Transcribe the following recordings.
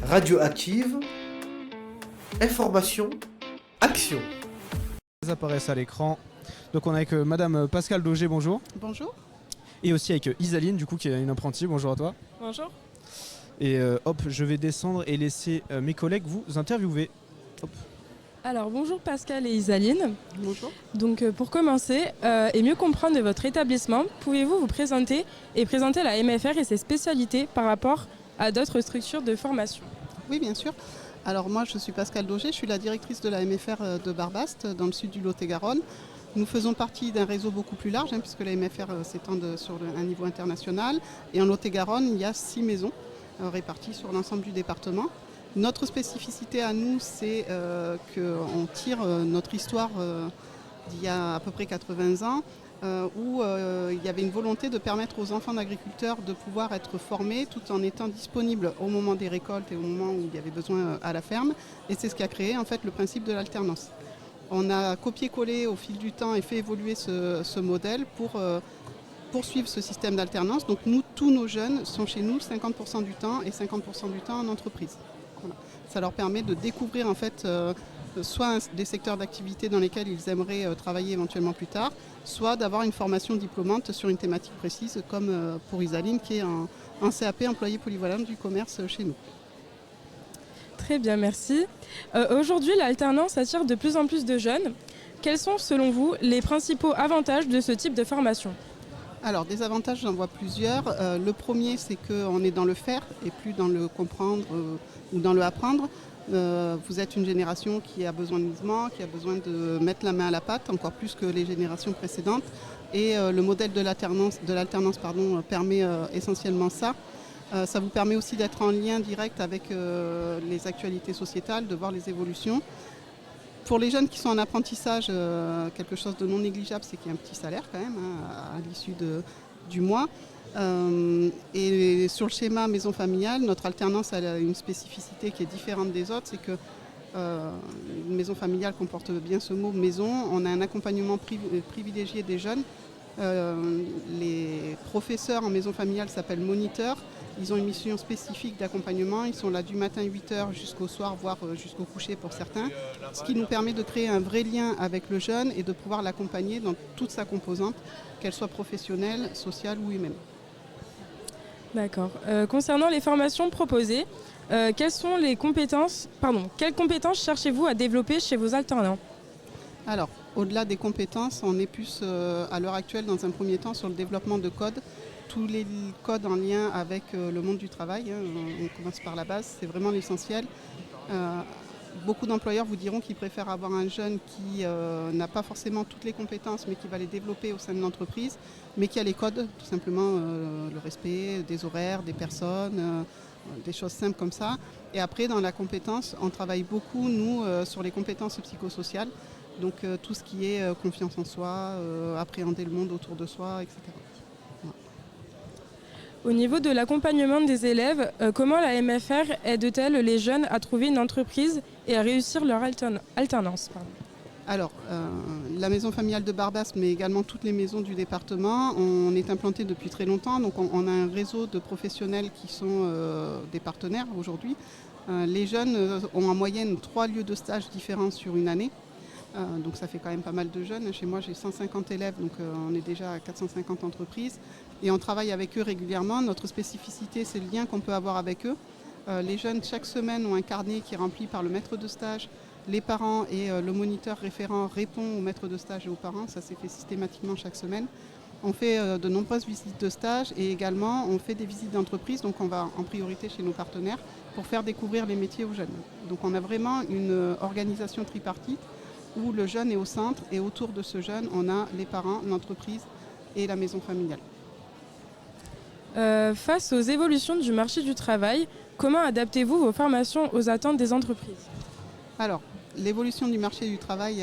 Radioactive, information, action. Elles apparaissent à l'écran. Donc on est avec Madame Pascale Dauger, bonjour. Bonjour. Et aussi avec Isaline, du coup, qui est une apprentie, bonjour à toi. Bonjour. Et hop, je vais descendre et laisser mes collègues vous interviewer. Hop. Alors bonjour Pascal et Isaline. Bonjour. Donc pour commencer et mieux comprendre votre établissement, pouvez-vous vous présenter et présenter la MFR et ses spécialités par rapport à d'autres structures de formation? Oui, bien sûr. Alors moi, je suis Pascale Dauger, je suis la directrice de la MFR de Barbaste, dans le sud du Lot-et-Garonne. Nous faisons partie d'un réseau beaucoup plus large, puisque la MFR s'étend sur un niveau international. Et en Lot-et-Garonne, il y a 6 maisons réparties sur l'ensemble du département. Notre spécificité à nous, c'est qu'on tire notre histoire d'il y a à peu près 80 ans, où il y avait une volonté de permettre aux enfants d'agriculteurs de pouvoir être formés tout en étant disponibles au moment des récoltes et au moment où il y avait besoin à la ferme. Et c'est ce qui a créé en fait le principe de l'alternance. On a copié-collé au fil du temps et fait évoluer ce modèle pour poursuivre ce système d'alternance. Donc nous, tous nos jeunes sont chez nous 50% du temps et 50% du temps en entreprise. Voilà. Ça leur permet de découvrir en fait soit des secteurs d'activité dans lesquels ils aimeraient travailler éventuellement plus tard, soit d'avoir une formation diplômante sur une thématique précise, comme pour Isaline qui est un CAP employé polyvalent du commerce chez nous. Très bien, merci. Aujourd'hui, l'alternance attire de plus en plus de jeunes. Quels sont, selon vous, les principaux avantages de ce type de formation? Alors, des avantages, j'en vois plusieurs. Le premier, c'est qu'on est dans le faire et plus dans le comprendre ou dans le apprendre. Vous êtes une génération qui a besoin de mouvement, qui a besoin de mettre la main à la pâte, encore plus que les générations précédentes. Et le modèle de l'alternance permet essentiellement ça. Ça vous permet aussi d'être en lien direct avec les actualités sociétales, de voir les évolutions. Pour les jeunes qui sont en apprentissage, quelque chose de non négligeable, c'est qu'il y a un petit salaire quand même à l'issue du mois. Et sur le schéma maison familiale, notre alternance a une spécificité qui est différente des autres, c'est que une maison familiale comporte bien ce mot maison. On a un accompagnement privilégié des jeunes. Les professeurs en maison familiale s'appellent moniteurs. Ils ont une mission spécifique d'accompagnement. Ils sont là du matin 8h jusqu'au soir, voire jusqu'au coucher pour certains. Ce qui nous permet de créer un vrai lien avec le jeune et de pouvoir l'accompagner dans toute sa composante, qu'elle soit professionnelle, sociale ou humaine. D'accord. Concernant les formations proposées, quelles compétences cherchez-vous à développer chez vos alternants? Alors, au-delà des compétences, on est plus à l'heure actuelle dans un premier temps sur le développement de codes. Tous les codes en lien avec le monde du travail, on commence par la base, c'est vraiment l'essentiel. Beaucoup d'employeurs vous diront qu'ils préfèrent avoir un jeune qui n'a pas forcément toutes les compétences, mais qui va les développer au sein de l'entreprise, mais qui a les codes, tout simplement le respect des horaires, des personnes, des choses simples comme ça. Et après, dans la compétence, on travaille beaucoup, nous, sur les compétences psychosociales, donc tout ce qui est confiance en soi, appréhender le monde autour de soi, etc. Au niveau de l'accompagnement des élèves, comment la MFR aide-t-elle les jeunes à trouver une entreprise et à réussir leur alternance? Alors, la maison familiale de Barbaste, mais également toutes les maisons du département, on est implanté depuis très longtemps. Donc on a un réseau de professionnels qui sont des partenaires aujourd'hui. Les jeunes ont en moyenne 3 lieux de stage différents sur une année. Donc ça fait quand même pas mal de jeunes. Chez moi, j'ai 150 élèves, donc on est déjà à 450 entreprises. Et on travaille avec eux régulièrement. Notre spécificité, c'est le lien qu'on peut avoir avec eux. Les jeunes, chaque semaine, ont un carnet qui est rempli par le maître de stage. Les parents et le moniteur référent répond au maître de stage et aux parents. Ça s'est fait systématiquement chaque semaine. On fait de nombreuses visites de stage et également on fait des visites d'entreprise. Donc on va en priorité chez nos partenaires pour faire découvrir les métiers aux jeunes. Donc on a vraiment une organisation tripartite où le jeune est au centre et autour de ce jeune, on a les parents, l'entreprise et la maison familiale. Face aux évolutions du marché du travail, comment adaptez-vous vos formations aux attentes des entreprises? Alors, l'évolution du marché du travail,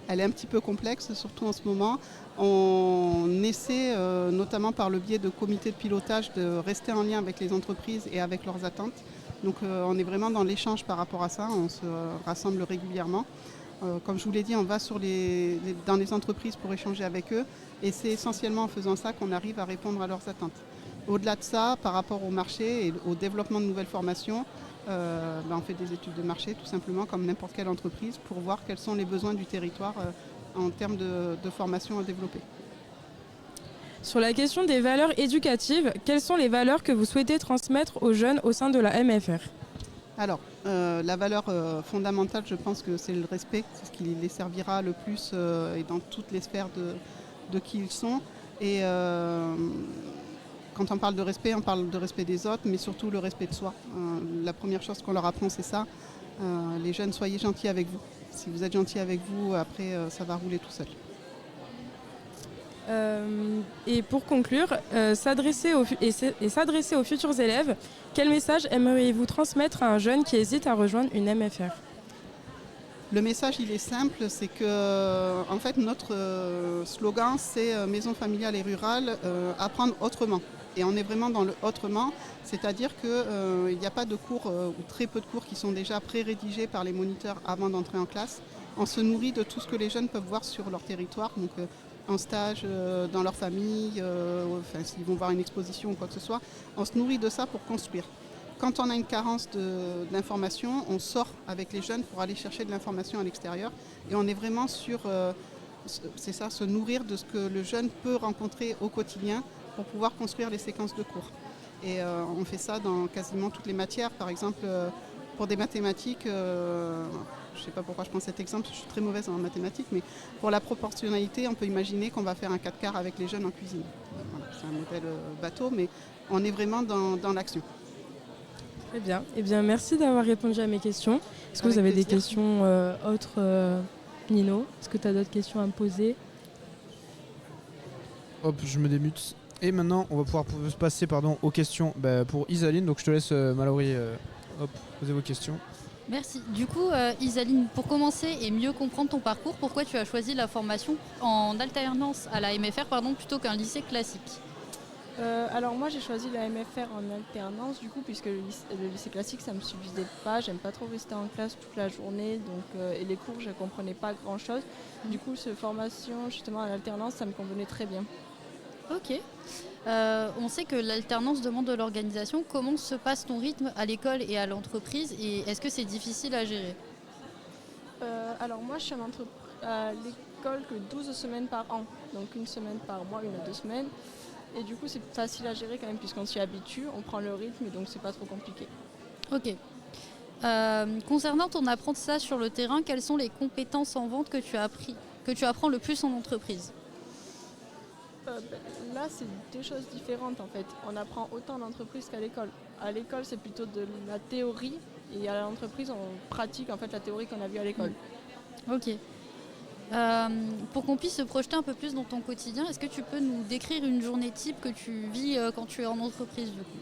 elle est un petit peu complexe, surtout en ce moment. On essaie, notamment par le biais de comités de pilotage, de rester en lien avec les entreprises et avec leurs attentes. Donc on est vraiment dans l'échange par rapport à ça, on se rassemble régulièrement. Comme je vous l'ai dit, on va dans les entreprises pour échanger avec eux et c'est essentiellement en faisant ça qu'on arrive à répondre à leurs attentes. Au-delà de ça, par rapport au marché et au développement de nouvelles formations, on fait des études de marché tout simplement comme n'importe quelle entreprise pour voir quels sont les besoins du territoire en termes de formation à développer. Sur la question des valeurs éducatives, quelles sont les valeurs que vous souhaitez transmettre aux jeunes au sein de la MFR ? Alors, la valeur fondamentale, je pense que c'est le respect. C'est ce qui les servira le plus et dans toutes les sphères de qui ils sont. Et quand on parle de respect des autres, mais surtout le respect de soi. La première chose qu'on leur apprend, c'est ça. Les jeunes, soyez gentils avec vous. Si vous êtes gentils avec vous, après, ça va rouler tout seul. Et pour conclure, s'adresser aux futurs élèves, quel message aimeriez-vous transmettre à un jeune qui hésite à rejoindre une MFR ? Le message, il est simple, c'est que en fait, notre slogan, c'est maison familiale et rurale, apprendre autrement. Et on est vraiment dans le autrement, c'est-à-dire qu'il n'y a pas de cours ou très peu de cours qui sont déjà pré-rédigés par les moniteurs avant d'entrer en classe. On se nourrit de tout ce que les jeunes peuvent voir sur leur territoire, donc en stage, dans leur famille, s'ils vont voir une exposition ou quoi que ce soit. On se nourrit de ça pour construire. Quand on a une carence d'information, on sort avec les jeunes pour aller chercher de l'information à l'extérieur. Et on est vraiment sur, se nourrir de ce que le jeune peut rencontrer au quotidien pour pouvoir construire les séquences de cours. Et on fait ça dans quasiment toutes les matières. Par exemple, pour des mathématiques, je ne sais pas pourquoi je prends cet exemple, je suis très mauvaise en mathématiques, mais pour la proportionnalité, on peut imaginer qu'on va faire un 4/4 avec les jeunes en cuisine. Voilà, c'est un modèle bateau, mais on est vraiment dans l'action. Très bien. Eh bien, merci d'avoir répondu à mes questions. Est-ce que Avec vous avez plaisir. des questions autres, Nino ? Est-ce que tu as d'autres questions à me poser ? Hop, je me démute. Et maintenant, on va pouvoir se passer aux questions pour Isaline. Donc je te laisse, Mallory, poser vos questions. Merci. Du coup, Isaline, pour commencer et mieux comprendre ton parcours, pourquoi tu as choisi la formation en alternance à la MFR plutôt qu'un lycée classique ? Alors moi j'ai choisi la MFR en alternance du coup puisque le lycée classique ça me suffisait pas, j'aime pas trop rester en classe toute la journée et les cours je comprenais pas grand chose. Du coup cette formation justement à l'alternance ça me convenait très bien. Ok. On sait que l'alternance demande de l'organisation. Comment se passe ton rythme à l'école et à l'entreprise et est-ce que c'est difficile à gérer ? Alors moi je suis à l'école que 12 semaines par an, donc une semaine par mois, 1 à 2 semaines. Et du coup, c'est facile à gérer quand même puisqu'on s'y habitue, on prend le rythme et donc c'est pas trop compliqué. Ok. Concernant ton apprentissage sur le terrain, quelles sont les compétences en vente que tu apprends le plus en entreprise ? Là, c'est deux choses différentes en fait. On apprend autant en entreprise qu'à l'école. À l'école, c'est plutôt de la théorie et à l'entreprise, on pratique en fait la théorie qu'on a vue à l'école. Ok. Pour qu'on puisse se projeter un peu plus dans ton quotidien, est-ce que tu peux nous décrire une journée type que tu vis quand tu es en entreprise du coup ?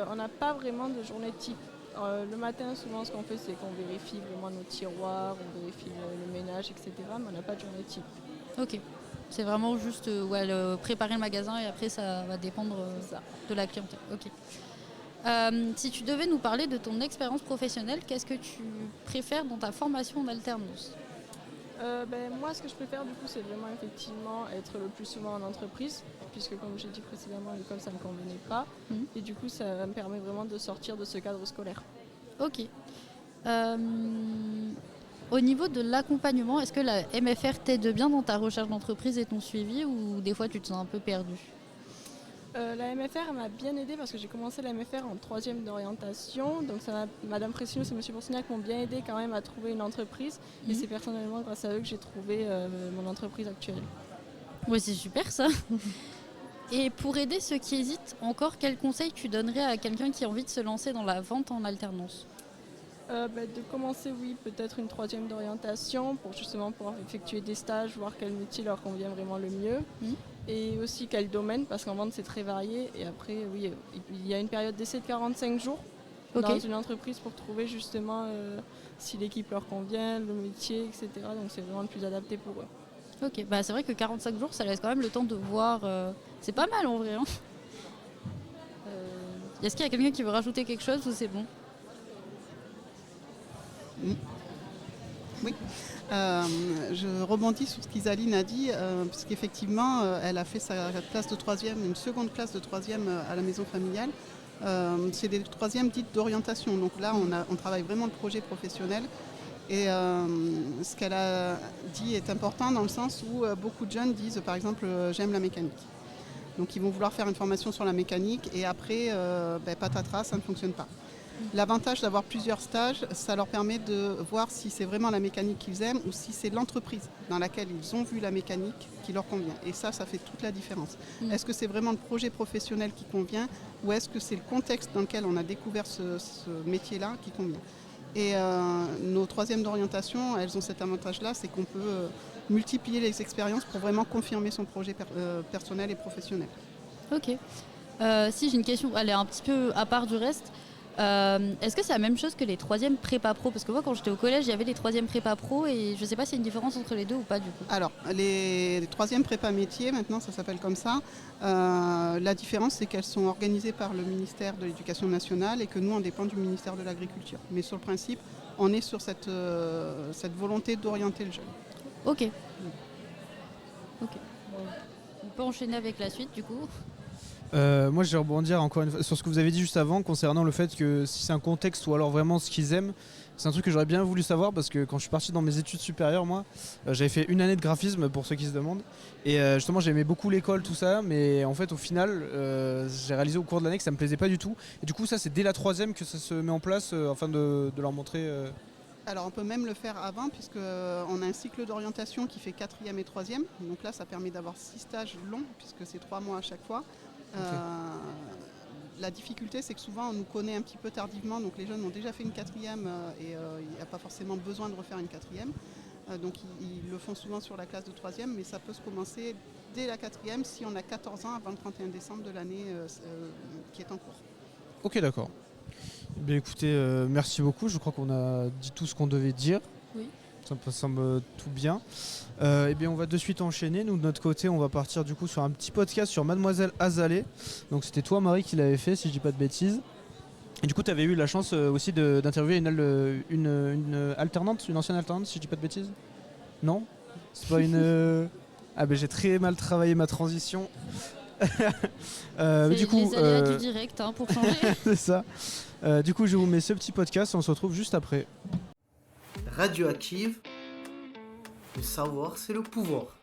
On n'a pas vraiment de journée type. Le matin, souvent, ce qu'on fait, c'est qu'on vérifie vraiment nos tiroirs, on vérifie le ménage, etc. Mais on n'a pas de journée type. Ok. C'est vraiment juste préparer le magasin et après, ça va dépendre de la clientèle. Ok. Si tu devais nous parler de ton expérience professionnelle, qu'est-ce que tu préfères dans ta formation en alternance ? Moi, ce que je préfère, du coup, c'est vraiment effectivement être le plus souvent en entreprise, puisque comme j'ai dit précédemment, à l'école, ça ne me convenait pas. Et du coup, ça me permet vraiment de sortir de ce cadre scolaire. Ok. Au niveau de l'accompagnement, est-ce que la MFR t'aide bien dans ta recherche d'entreprise et ton suivi, ou des fois, tu te sens un peu perdu ? La MFR m'a bien aidée parce que j'ai commencé la MFR en 3e d'orientation. Donc Madame Précieux et M. Boursignac m'ont bien aidée quand même à trouver une entreprise. Et c'est personnellement grâce à eux que j'ai trouvé mon entreprise actuelle. Oui, c'est super ça. Et pour aider ceux qui hésitent encore, quels conseils tu donnerais à quelqu'un qui a envie de se lancer dans la vente en alternance ? De commencer, oui, peut-être une 3e d'orientation pour justement pouvoir effectuer des stages, voir quel métier leur convient vraiment le mieux. Et aussi quel domaine, parce qu'en vente c'est très varié. Et après, oui, il y a une période d'essai de 45 jours dans une entreprise pour trouver justement si l'équipe leur convient, le métier, etc. Donc c'est vraiment le plus adapté pour eux. Ok, c'est vrai que 45 jours, ça laisse quand même le temps de voir. C'est pas mal en vrai. Hein. Est-ce qu'il y a quelqu'un qui veut rajouter quelque chose ou c'est bon ? Oui. Je rebondis sur ce qu'Isaline a dit, parce qu'effectivement, elle a fait sa classe de troisième, une seconde classe de troisième à la maison familiale. C'est des troisièmes dites d'orientation. Donc là, on travaille vraiment le projet professionnel. Et ce qu'elle a dit est important dans le sens où beaucoup de jeunes disent, par exemple, j'aime la mécanique. Donc ils vont vouloir faire une formation sur la mécanique et après, patatras, ça ne fonctionne pas. L'avantage d'avoir plusieurs stages, ça leur permet de voir si c'est vraiment la mécanique qu'ils aiment ou si c'est l'entreprise dans laquelle ils ont vu la mécanique qui leur convient. Et ça fait toute la différence. Est-ce que c'est vraiment le projet professionnel qui convient ou est-ce que c'est le contexte dans lequel on a découvert ce métier-là qui convient? Et nos troisièmes d'orientation, elles ont cet avantage-là, c'est qu'on peut multiplier les expériences pour vraiment confirmer son projet personnel et professionnel. Ok. Si j'ai une question, elle est un petit peu à part du reste. Est-ce que c'est la même chose que les troisièmes prépa pro? Parce que moi, quand j'étais au collège, il y avait les troisièmes prépa pro et je ne sais pas s'il y a une différence entre les deux ou pas du coup. Alors, les troisièmes prépa métiers, maintenant ça s'appelle comme ça. La différence, c'est qu'elles sont organisées par le ministère de l'Éducation nationale et que nous, on dépend du ministère de l'Agriculture. Mais sur le principe, on est sur cette volonté d'orienter le jeune. Ok. Bon, on peut enchaîner avec la suite du coup. Moi je vais rebondir encore une fois sur ce que vous avez dit juste avant concernant le fait que si c'est un contexte ou alors vraiment ce qu'ils aiment, c'est un truc que j'aurais bien voulu savoir parce que quand je suis parti dans mes études supérieures, moi j'avais fait une année de graphisme pour ceux qui se demandent et justement j'aimais beaucoup l'école, tout ça, mais en fait au final j'ai réalisé au cours de l'année que ça me plaisait pas du tout et du coup ça c'est dès la troisième que ça se met en place afin de leur montrer. Alors on peut même le faire avant puisqu'on a un cycle d'orientation qui fait 4e et 3e. Donc là ça permet d'avoir 6 stages longs puisque c'est 3 mois à chaque fois. La difficulté c'est que souvent on nous connaît un petit peu tardivement, donc les jeunes ont déjà fait une 4e et il n'y a pas forcément besoin de refaire une 4e. Donc ils le font souvent sur la classe de 3e, mais ça peut se commencer dès la 4e si on a 14 ans avant le 31 décembre de l'année qui est en cours. Ok, d'accord. Bien écoutez, merci beaucoup, je crois qu'on a dit tout ce qu'on devait dire. Oui. Ça me semble tout bien. Et bien on va de suite enchaîner. Nous de notre côté on va partir du coup sur un petit podcast sur Mademoiselle Azalée. Donc c'était toi Marie qui l'avait fait si je dis pas de bêtises. Et du coup tu avais eu la chance aussi d'interviewer une alternante, une ancienne alternante si je dis pas de bêtises. Non? C'est pas une... Ah ben j'ai très mal travaillé ma transition. C'est du coup, les aléas du direct pour changer. c'est ça. Du coup je vous mets ce petit podcast et on se retrouve juste après. Radioactive, le savoir c'est le pouvoir.